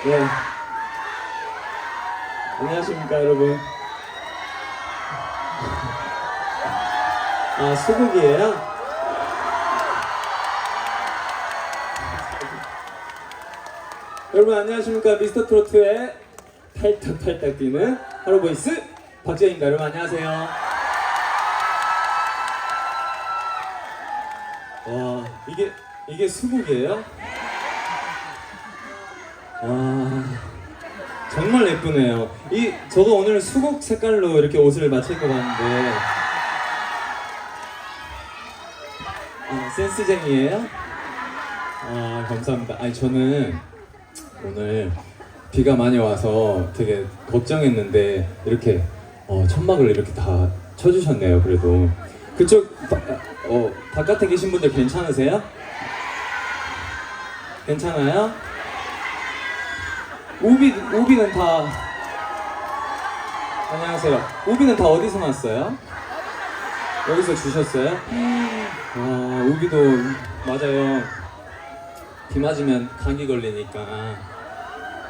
네. 안녕하십니까 여러분. 아, 수국이에요? 여러분 안녕하십니까. 미스터트로트의 팔딱팔딱 뛰는 하로보이스 박재입니다. 여러분 안녕하세요. 와, 이게 수국이에요? 와, 정말 예쁘네요. 저도 오늘 수국 색깔로 이렇게 옷을 맞출 것 같은데, 센스쟁이에요? 감사합니다. 아니, 저는 오늘 비가 많이 와서 되게 걱정했는데 이렇게 천막을 이렇게 다 쳐주셨네요. 그래도 그쪽 바깥에 계신 분들 괜찮으세요? 괜찮아요? 우비는 다 안녕하세요. 우비는 다 어디서 났어요? 여기서 주셨어요? 우비도 맞아요. 비 맞으면 감기 걸리니까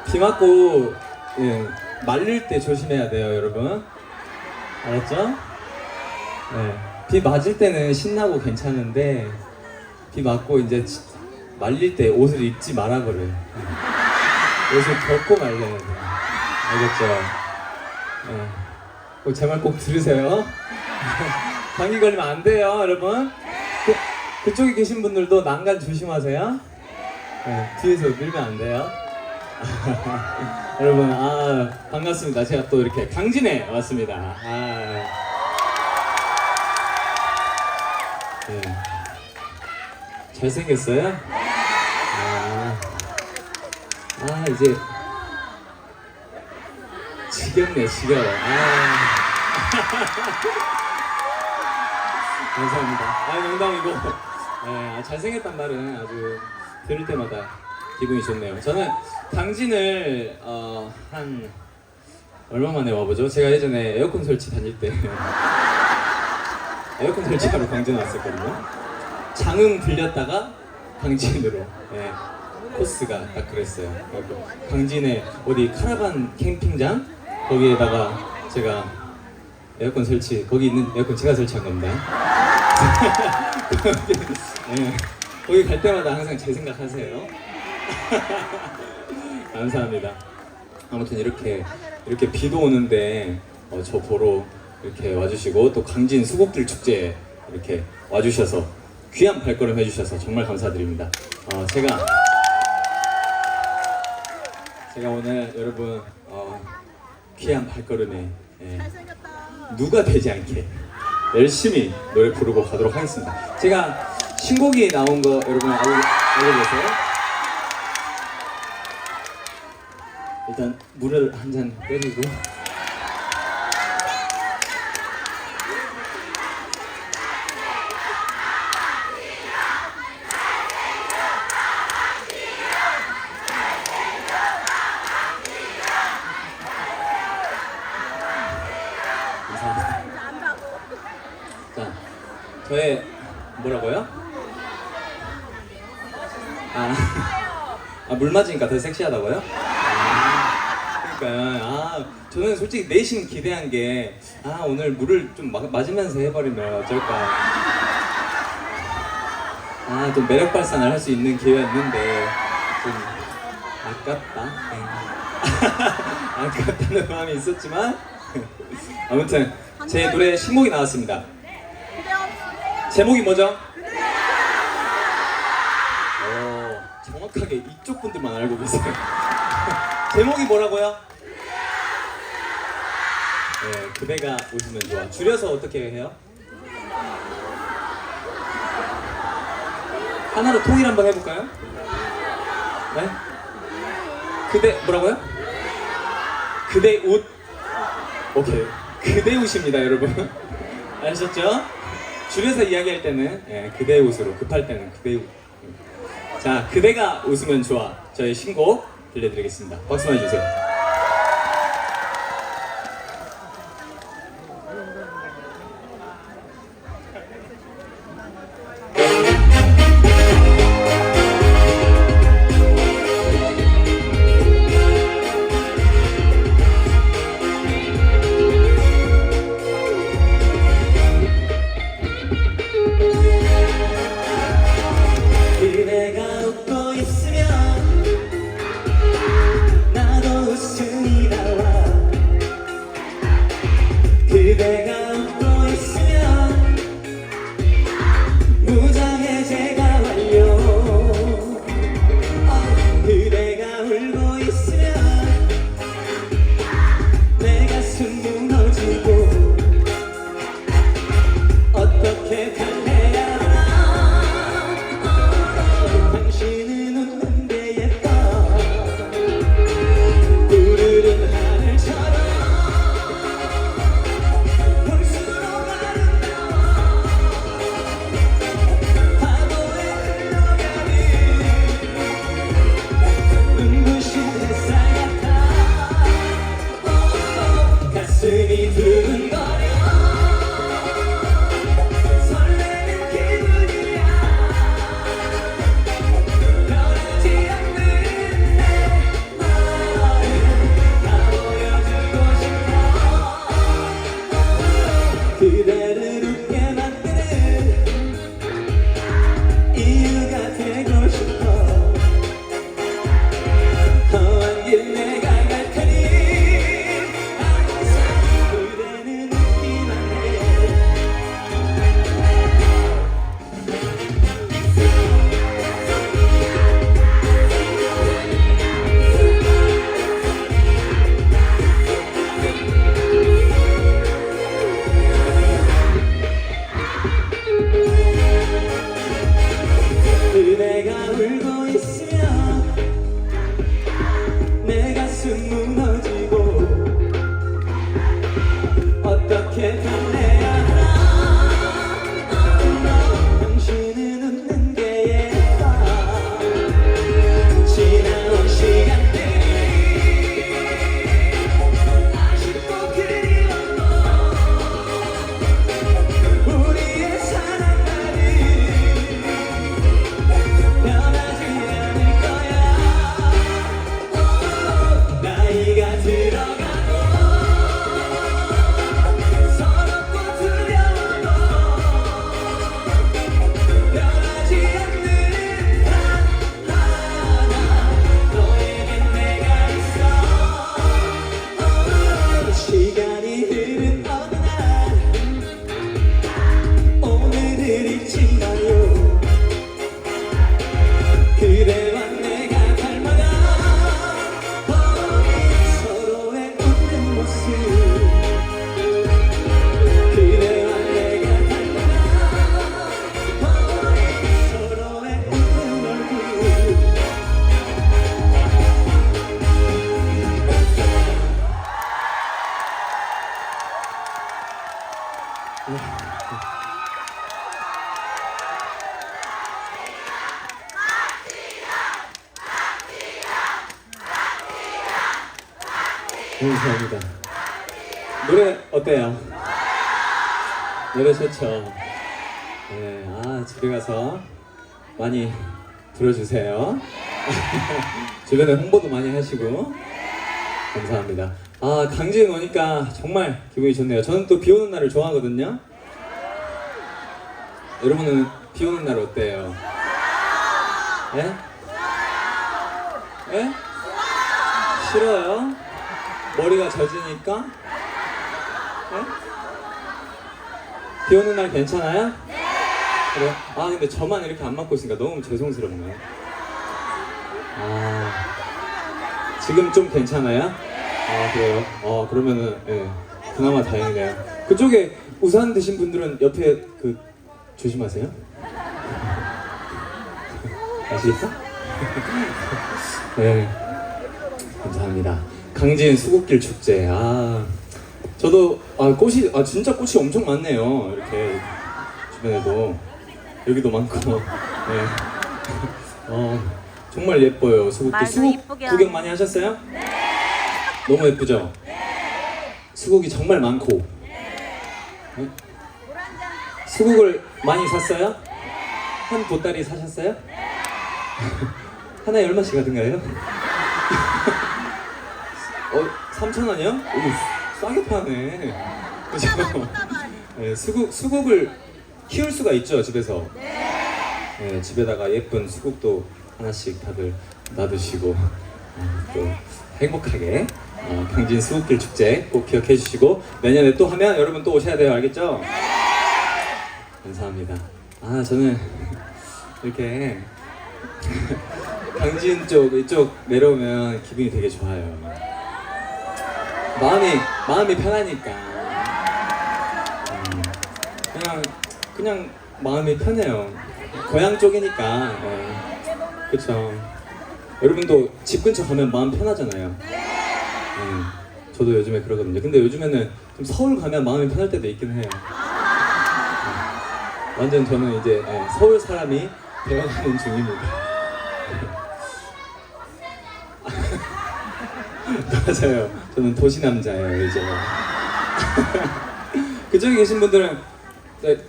비 맞고 말릴 때 조심해야 돼요, 여러분. 알았죠? 네. 비 맞을 때는 신나고 괜찮은데 비 맞고 이제 말릴 때 옷을 입지 마라 그래. 옷을 덮고 말려야 돼. 알겠죠? 제 말 꼭 들으세요. 감기 걸리면 안 돼요, 여러분. 그쪽에 계신 분들도 난간 조심하세요. 뒤에서 밀면 안 돼요. 여러분, 반갑습니다. 제가 또 이렇게 강진에 왔습니다. 네. 잘생겼어요? 이제 지겹네, 지겨워. 감사합니다. 농담이고. 잘생겼단 말은 아주 들을 때마다 기분이 좋네요. 저는 강진을 한 얼마 만에 와보죠? 제가 예전에 에어컨 설치 다닐 때 에어컨 설치하러 강진 왔었거든요. 장흥 들렸다가 강진으로 코스가 딱 그랬어요. 강진에 어디 카라반 캠핑장 거기에다가 제가 에어컨 설치, 거기 있는 에어컨 제가 설치한 겁니다. 거기 갈 때마다 항상 제 생각하세요. 감사합니다. 아무튼 이렇게 비도 오는데 저 보러 이렇게 와주시고 또 강진 수국들 축제에 이렇게 와주셔서 귀한 발걸음 해주셔서 정말 감사드립니다. 제가 오늘 여러분 귀한 발걸음에 누가 되지 않게 열심히 노래 부르고 가도록 하겠습니다. 제가 신곡이 나온 거 여러분 알고 계세요? 일단 물을 한 잔 때리고 자, 저의 뭐라고요? 물 맞으니까 더 섹시하다고요? 그러니까 저는 솔직히 내심 기대한 게 오늘 물을 좀 맞으면서 해버리면 어쩔까. 좀 매력 발산을 할 수 있는 기회였는데 좀 아깝다. 아깝다는 마음이 있었지만 아무튼 제 노래 신곡이 나왔습니다. 제목이 뭐죠? 정확하게 이쪽 분들만 알고 계세요. 제목이 뭐라고요? 그대가 웃으면 좋아. 줄여서 어떻게 해요? 하나로 통일 한번 해볼까요? 네? 그대 뭐라고요? 그대 웃. 오케이. 그대 웃입니다, 여러분. 아셨죠? 줄여서 이야기할 때는 그대 웃으로, 급할 때는 그대 웃. 자, 그대가 웃으면 좋아. 저의 신곡 들려드리겠습니다. 박수 많이 주세요. 두근거려 설레는 기분이야 변하지 않는 내 마음 다 보여주고 싶어 그대를 웃게 만드는 이유가 되고 싶어 험한 길 내가 갈 테니 항상 그대는 웃기만 해 그대가 울고 있으면 내 가슴 무너지고 어떻게 빛내야 하나 당신은 웃는 게 예뻐 지나온 시간들이 아쉽고 그리워도 우리의 사랑만이 변하지 않을 거야 나이가 들어가고 서럽고 두려워도 변하지 않는 단 하나 너에겐 내가 있어 시간이 흐른 어느 날 오늘을 잊지 마요 그대와 내가 닮아가 서로의 웃는 모습 그대와 내가 닮아가 서로의 웃는 얼굴 감사합니다. 노래 어때요? 노래 좋죠? 네, 집에 가서 많이 불러주세요. 주변에 홍보도 많이 하시고 감사합니다. 강진 오니까 정말 기분이 좋네요. 저는 또 비 오는 날을 좋아하거든요. 여러분은 비 오는 날 어때요? 예? 예? 싫어요? 머리가 젖으니까? 네? 비 오는 날 괜찮아요? 네! 그래요? 근데 저만 이렇게 안 맞고 있으니까 너무 죄송스럽네요. 지금 좀 괜찮아요? 그래요? 그러면은, 예, 그나마 다행이네요. 그쪽에 우산 드신 분들은 옆에 조심하세요. 아시겠어? 네. 감사합니다. 강진 수국길 축제. 저도 꽃이 진짜 꽃이 엄청 많네요. 이렇게 주변에도 여기도 많고. 네. 정말 예뻐요. 수국길. 수국 구경 많이 하셨어요? 네. 너무 예쁘죠? 네. 수국이 정말 많고. 네? 수국을 많이 샀어요? 한 보따리 사셨어요? 네. 하나에 얼마씩 하던가요? 3,000원이요? 오, 싸게 파네. 그죠? 네, 수국을 키울 수가 있죠, 집에서. 네, 집에다가 예쁜 수국도 하나씩 다들 놔두시고 또 행복하게 강진 수국길 축제 꼭 기억해 주시고 내년에 또 하면 여러분 또 오셔야 돼요. 알겠죠? 감사합니다. 저는 이렇게 강진 이쪽 내려오면 기분이 되게 좋아요. 마음이 편하니까 그냥 마음이 편해요. 고향 쪽이니까. 그쵸. 여러분도 집 근처 가면 마음 편하잖아요. 저도 요즘에 그러거든요. 근데 요즘에는 좀 서울 가면 마음이 편할 때도 있긴 해요. 완전 저는 이제 서울 사람이 되어가는 중입니다. 맞아요. 저는 도시 남자예요, 이제. 그쪽에 계신 분들은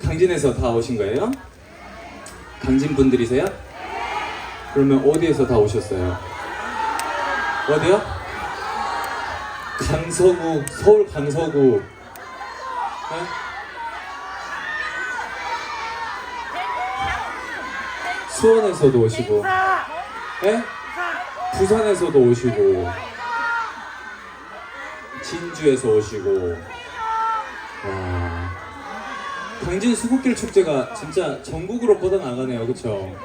강진에서 다 오신 거예요? 강진 분들이세요? 그러면 어디에서 다 오셨어요? 어디요? 강서구, 서울 강서구. 네? 수원에서도 오시고, 네? 부산에서도 오시고, 진주에서 오시고. 와, 강진 수국길 축제가 진짜 전국으로 뻗어나가네요, 그쵸?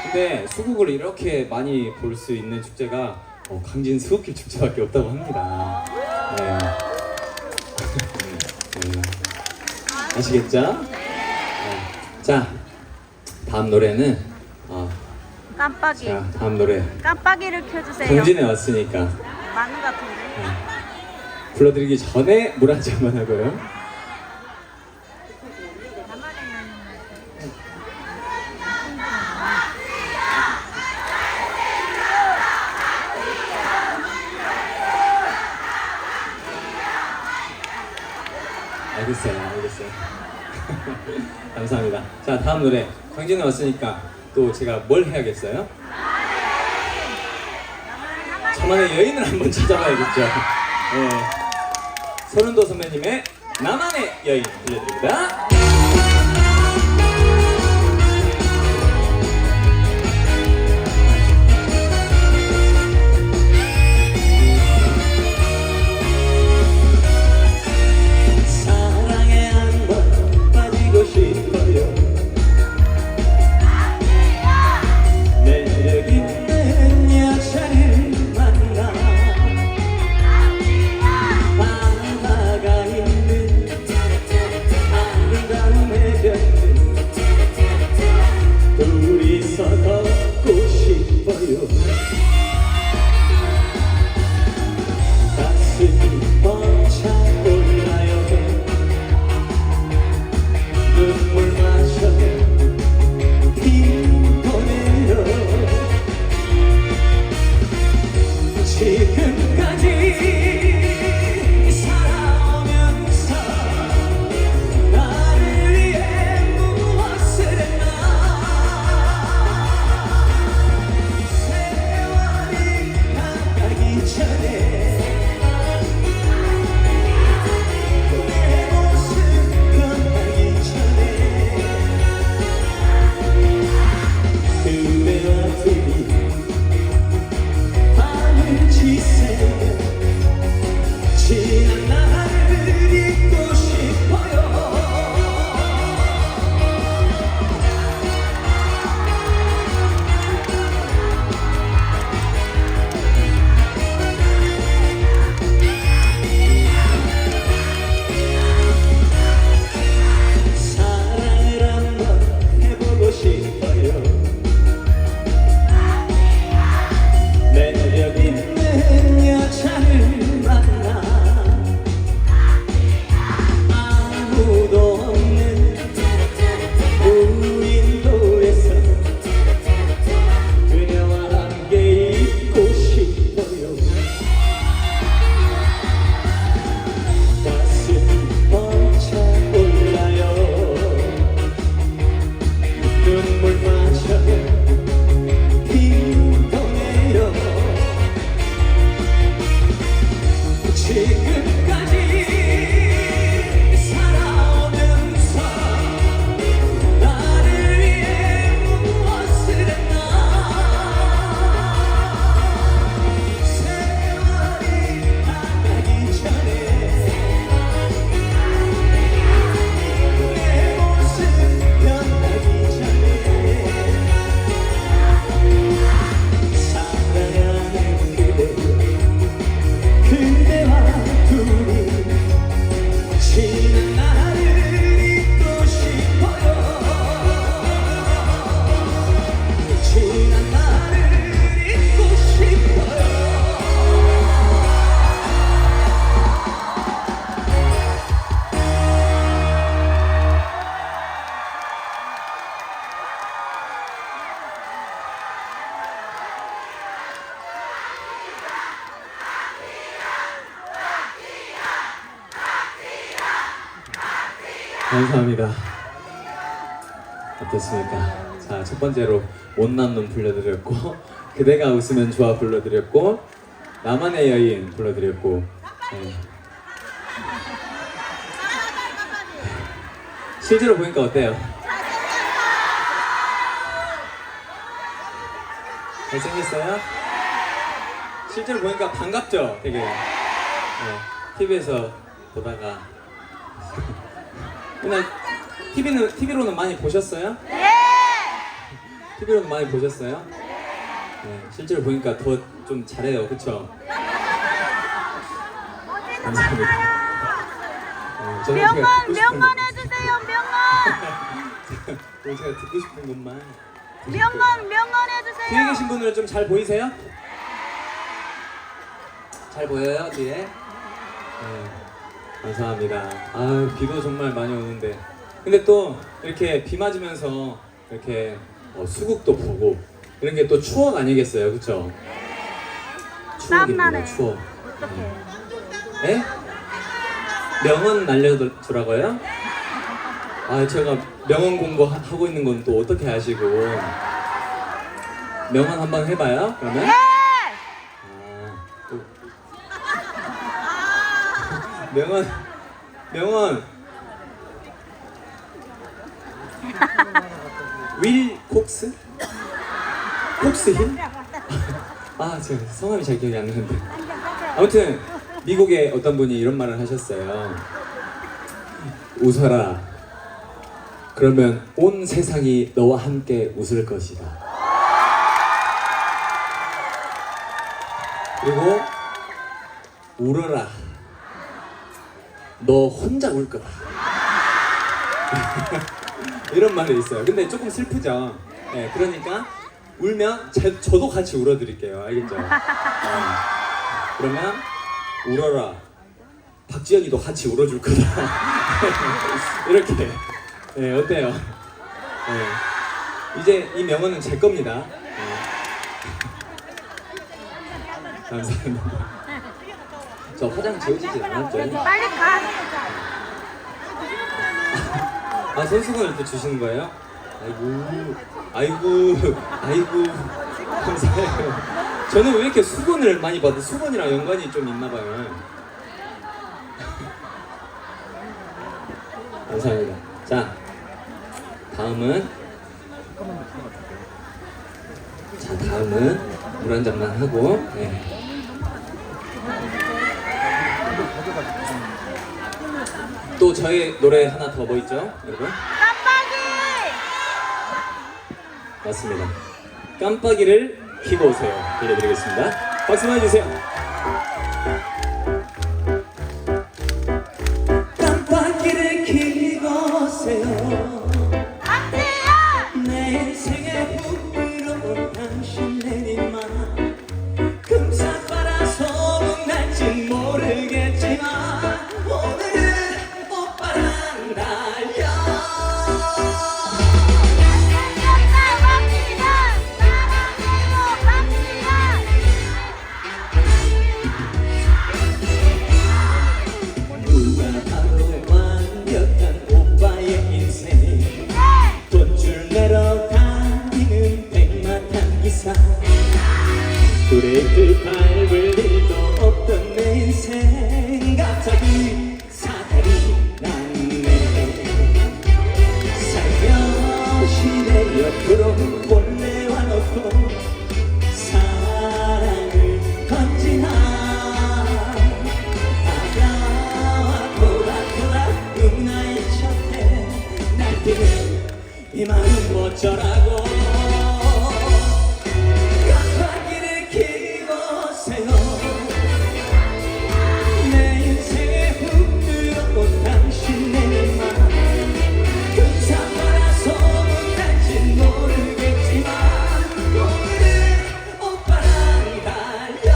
근데 수국을 이렇게 많이 볼 수 있는 축제가 강진 수국길 축제밖에 없다고 합니다. 네. 네. 아시겠죠? 네. 자, 다음 노래는 깜빡이. 자, 다음 노래 깜빡이를 켜주세요. 강진에 왔으니까 만우 같은데. 네. 불러드리기 전에 물 한 잔만 하고요. 알겠어요. 감사합니다. 자, 다음 노래. 강진에 왔으니까 또 제가 뭘 해야겠어요? 저만의 여인을 한번 찾아봐야겠죠. 네. 서른도 선배님의 나만의 여인 들려드립니다. 감사합니다. 어떻습니까? 자, 첫 번째로 못난 놈 불러드렸고, 그대가 웃으면 좋아 불러드렸고, 나만의 여인 불러드렸고, 네. 실제로 보니까 어때요? 잘생겼어요? 실제로 보니까 반갑죠? 되게. 네. TV에서 보다가. 맨날 TV로는 많이 보셨어요? 예! TV로는 많이 보셨어요? 네, 실제로 보니까 더 좀 잘해요, 그쵸? 감사합니다. 저는 제가 명언 듣고 싶은 명언 해주세요. 명언 오늘 제가 듣고 싶은 것만. 명언 명언 뒤에 해주세요. 계신 분들은 좀 잘 보이세요? 잘 보여요, 뒤에? 네, 감사합니다. 아, 비도 정말 많이 오는데. 근데 또 이렇게 비 맞으면서 이렇게 수국도 보고 이런 게 또 추억 아니겠어요, 그쵸? 추억입니다, 땀나네. 추억. 어떡해. 네? 명언 날려주라고요? 아, 제가 명언 공부하고 있는 건 또 어떻게 아시고. 명언 한번 해봐요, 그러면? 예! 아, 또. 명언. 윌 콕스? 콕스힐? 아, 제가 성함이 잘 기억이 안 나는데. 아무튼 미국의 어떤 분이 이런 말을 하셨어요. 웃어라. 그러면 온 세상이 너와 함께 웃을 것이다. 그리고 울어라. 너 혼자 울 거다. 이런 말이 있어요. 근데 조금 슬프죠. 네, 그러니까 울면 저도 같이 울어드릴게요. 알겠죠? 그러면 울어라. 박지현이도 같이 울어줄 거다. 이렇게. 네, 어때요? 네. 이제 이 명언은 제 겁니다. 네. 감사합니다. 저 화장 지워지지 않았죠? 빨리 가. 아, 손수건을 또 주시는 거예요? 아이고, 감사해요. 저는 왜 이렇게 수건을 많이 받아? 수건이랑 연관이 좀 있나 봐요. 감사합니다. 자, 다음은 물 한 잔만 하고. 네. 또 저희 노래 하나 더 뭐 있죠, 여러분? 깜빡이. 맞습니다. 깜빡이를 켜고 오세요. 들려드리겠습니다. 박수만 해주세요. 깜빡이를 켜고 오세요. 박지현. 내 인생에 훅 들어온 당신 내리만 금사빠라 소문날지 모르겠지만 오늘은 오빠랑 달려. 누가 봐도 완벽한 오빠의 인생 돈줄 내러 다니는 백마탄 기사 브레이크 밟을 일도 없던 내 인생 갑자기 사달이 났네. 살며시 내 옆으로 몰래와 놓고 사랑을 건지나 누나의 곁에 날뛰는 이 마음 어쩌라고. 깜빡이를 켜고 오세요. 내 인생에 훅 들어온 당신 내맘 금사빠라 소문날진 모르겠지만 오늘은 오빠랑 달려.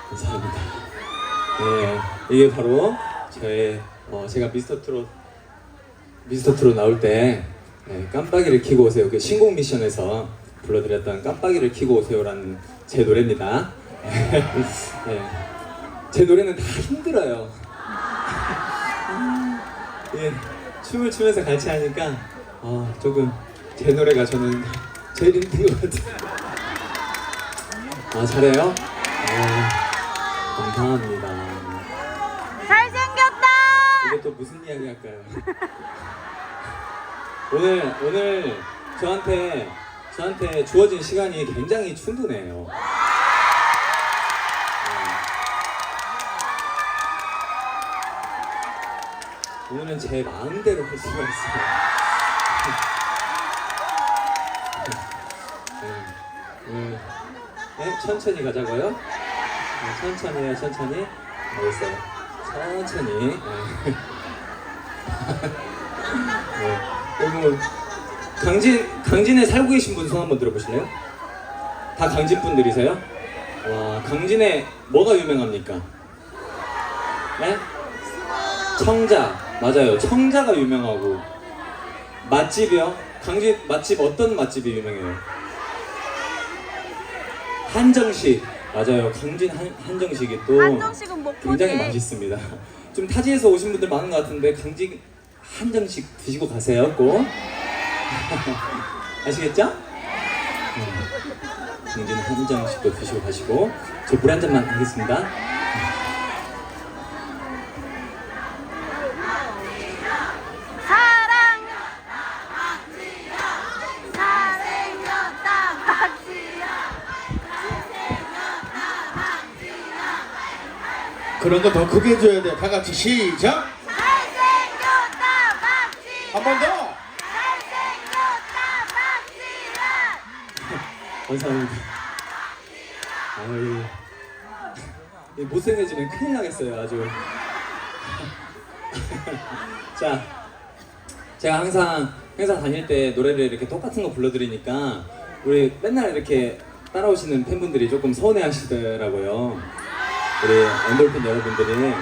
감사합니다. 네, 이게 바로 저의 제가 미스터 트롯 나올 때 네, 깜빡이를 켜고 오세요. 그 신곡 미션에서 불러드렸던 깜빡이를 켜고 오세요라는 제 노래입니다. 네, 제 노래는 다 힘들어요. 예, 춤을 추면서 같이 하니까 조금 제 노래가 저는 제일 힘든 것 같아요. 잘해요? 감사합니다. 잘생겼다. 이게 또 무슨 이야기 할까요? 오늘 저한테 주어진 시간이 굉장히 충분해요. 오늘은 제 마음대로 할 수가 있어요. 네, 천천히 가자고요. 천천히요, 천천히. 알겠어요. 천천히. 네. 그리고 강진에 살고 계신 분 손 한번 들어보실래요? 다 강진 분들이세요? 와, 강진에 뭐가 유명합니까? 네? 청자. 맞아요. 청자가 유명하고. 맛집이요? 강진 맛집 어떤 맛집이 유명해요? 한정식. 맞아요. 강진 한정식이 또 한정식은 목포지. 굉장히 맛있습니다. 좀 타지에서 오신 분들 많은 것 같은데 강진 한정식 드시고 가세요. 꼭. 아시겠죠? 강진 한정식도 드시고 가시고. 저 물 한 잔만 하겠습니다. 그런 거 더 크게 해줘야 돼. 다 같이 시작. 잘생겼다 박지현. 한 번 더. 잘생겼다 박지현. 감사합니다. 아유, 못생겨지면 큰일 나겠어요, 아주. 자, 제가 항상 회사 다닐 때 노래를 이렇게 똑같은 거 불러드리니까 우리 맨날 이렇게 따라오시는 팬분들이 조금 서운해하시더라고요. 우리 엔돌핀 여러분들이. 네.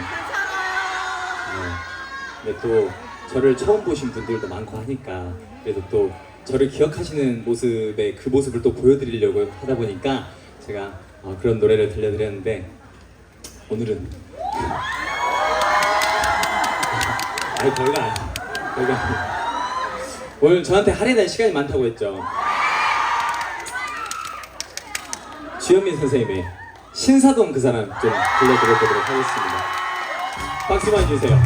근데 또 저를 처음 보신 분들도 많고 하니까 그래도 또 저를 기억하시는 모습의 그 모습을 또 보여드리려고 하다 보니까 제가 그런 노래를 들려드렸는데 오늘은 별거 아니에요. 오늘 저한테 할인할 시간이 많다고 했죠. 주현민 선생님의 신사동 그 사람 좀 불러드려보도록 하겠습니다. 박수만 주세요.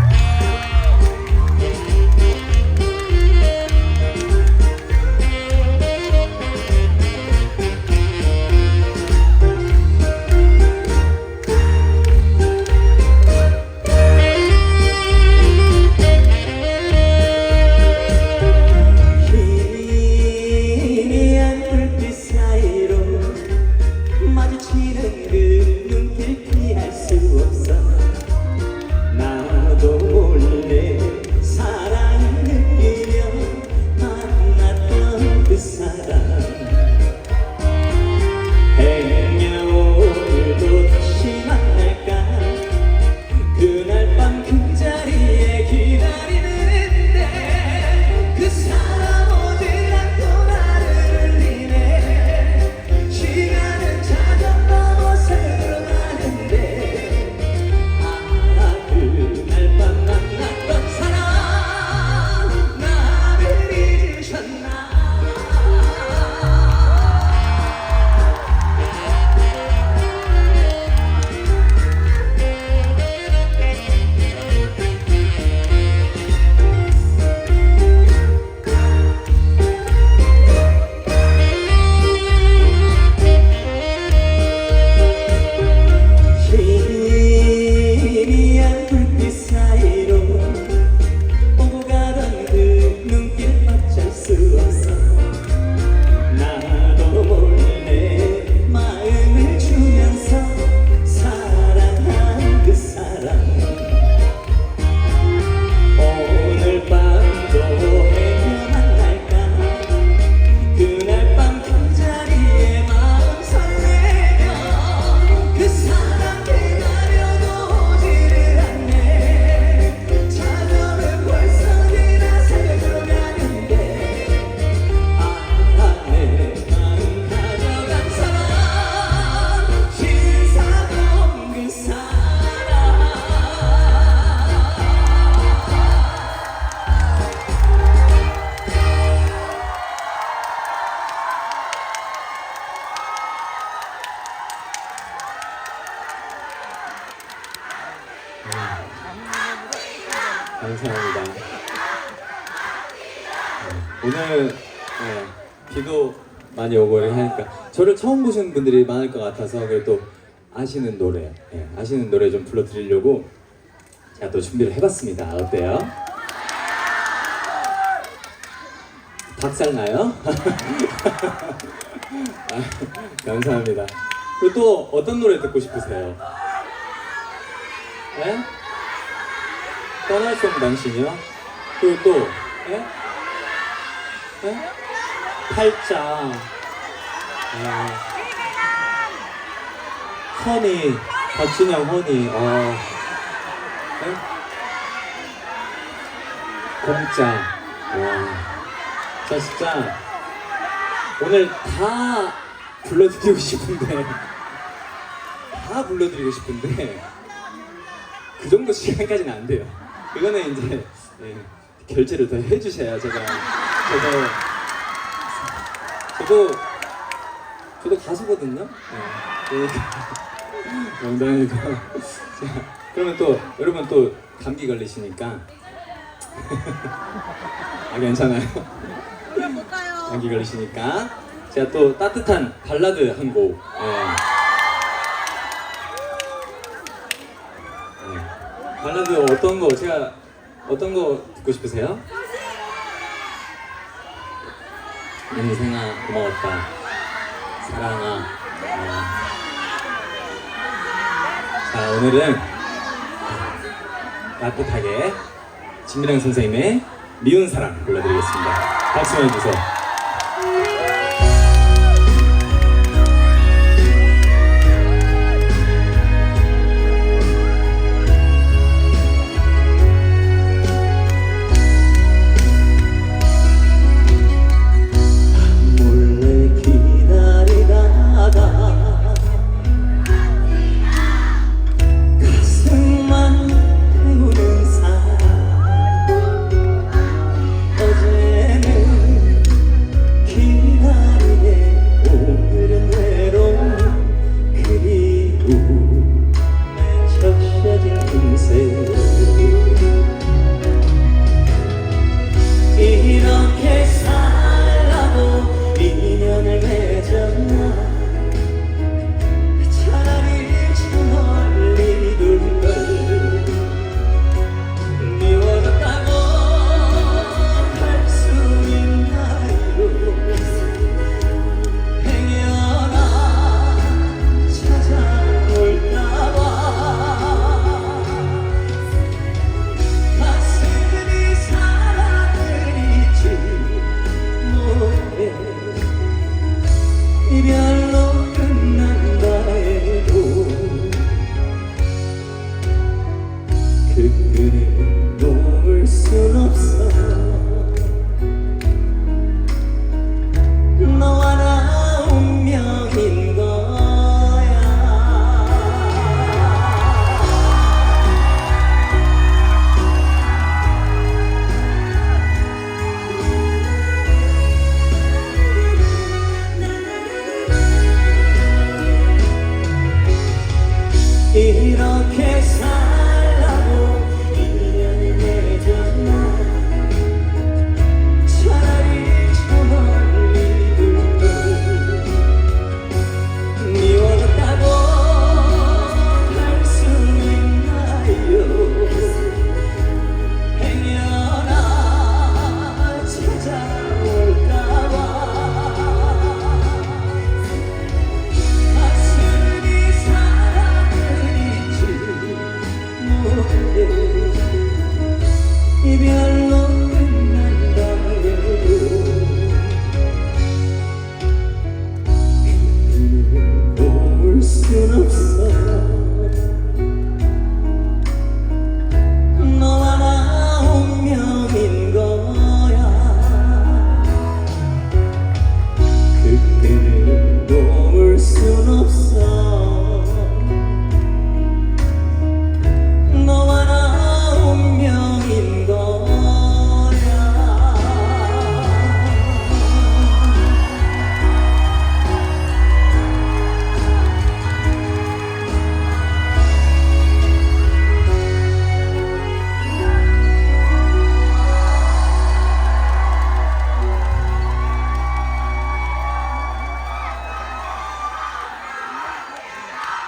마주치는 그 눈길 피할 수 없어. 나도 감사합니다. 오늘 비도 많이 오고 하니까 저를 처음 보시는 분들이 많을 것 같아서 그래도 아시는 노래 좀 불러드리려고 제가 또 준비를 해봤습니다. 어때요? 박살나요? 감사합니다. 그리고 또 어떤 노래 듣고 싶으세요? 네? 떠날 수 없는 당신이요? 그리고 또 네? 네? 팔짱 허니 박진영 허니 네? 공짜 저 진짜 오늘 다 불러드리고 싶은데 그 정도 시간까지는 안 돼요. 그거는 이제 결제를 더 해주셔야 저도 가수거든요. 농담이고. 자, 그러면 또 여러분 또 감기 걸리시니까 괜찮아요. 감기 걸리시니까 제가 또 따뜻한 발라드 한 곡. 발라드 어떤 거 듣고 싶으세요? 인생아 고마웠다 사랑아 자 오늘은 따뜻하게 진미령 선생님의 미운 사랑 불러드리겠습니다. 박수 많이 주세요.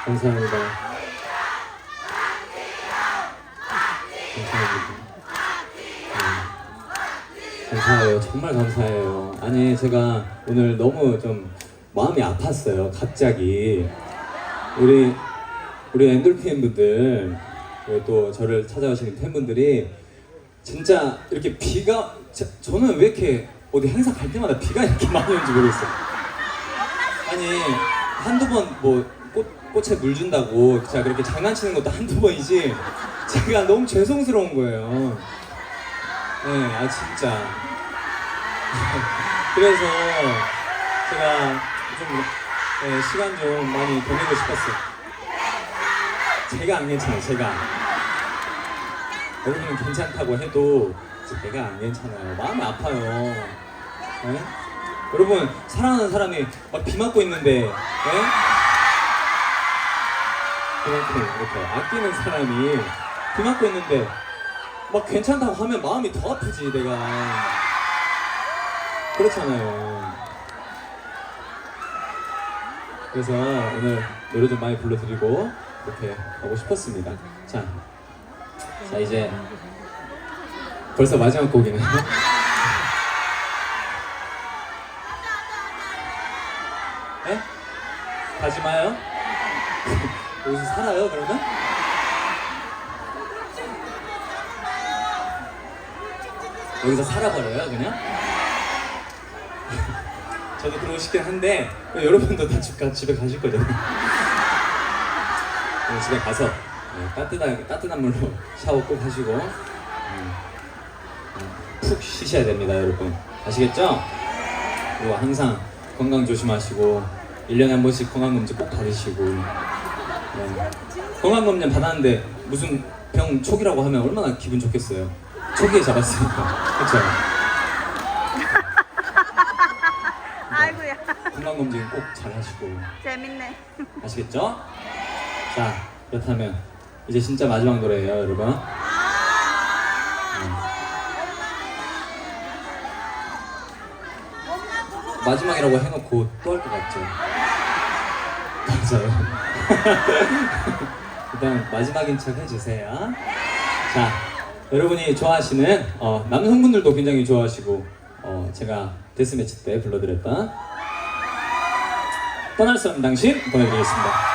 감사합니다. 감사합니다. 감사해요. 정말 감사해요. 아니 제가 오늘 너무 좀 마음이 아팠어요. 갑자기 우리 엔돌핀 분들 그리고 또 저를 찾아오시는 팬분들이 진짜 이렇게 비가 저는 왜 이렇게 어디 행사 갈 때마다 비가 이렇게 많이 오는지 모르겠어요. 아니 한두 번 뭐 꽃에 물 준다고 제가 그렇게 장난치는 것도 한두 번이지 제가 너무 죄송스러운 거예요. 네, 아 진짜. 그래서 제가 좀 시간 좀 많이 보내고 싶었어요. 제가 안 괜찮아요. 제가. 여러분은 괜찮다고 해도 제가 안 괜찮아요. 마음이 아파요. 네? 여러분 사랑하는 사람이 막 비 맞고 있는데 네? 그만큼 이렇게 아끼는 사람이 비 맞고 있는데 막 괜찮다고 하면 마음이 더 아프지 내가. 그렇잖아요. 그래서 오늘 노래 좀 많이 불러드리고 이렇게 하고 싶었습니다. 자 이제 벌써 마지막 곡이네요. 네? 가지 마요? 여기서 살아요 그러면? 여기서 살아버려요 그냥? 저도 그러고 싶긴 한데 여러분도 다 집에 가실 거잖아요. 집에 가서 따뜻한 물로 샤워 꼭 하시고 푹 쉬셔야 됩니다 여러분. 아시겠죠? 그리고 항상 건강 조심하시고 1년에 한 번씩 건강검진 꼭 받으시고 네. 건강검진 받았는데 무슨 병 초기라고 하면 얼마나 기분 좋겠어요. 초기에 잡았으니까. 그쵸? 아이고야. 건강검진 꼭 잘 하시고 재밌네. 아시겠죠? 자 그렇다면 이제 진짜 마지막 노래예요 여러분. 마지막이라고 해놓고 또 할 것 같죠? 맞아요. 일단 마지막인 척 해주세요. 자 여러분이 좋아하시는 남성분들도 굉장히 좋아하시고 제가 데스매치 때 불러드렸던 떠날 수 없는 당신 보내드리겠습니다.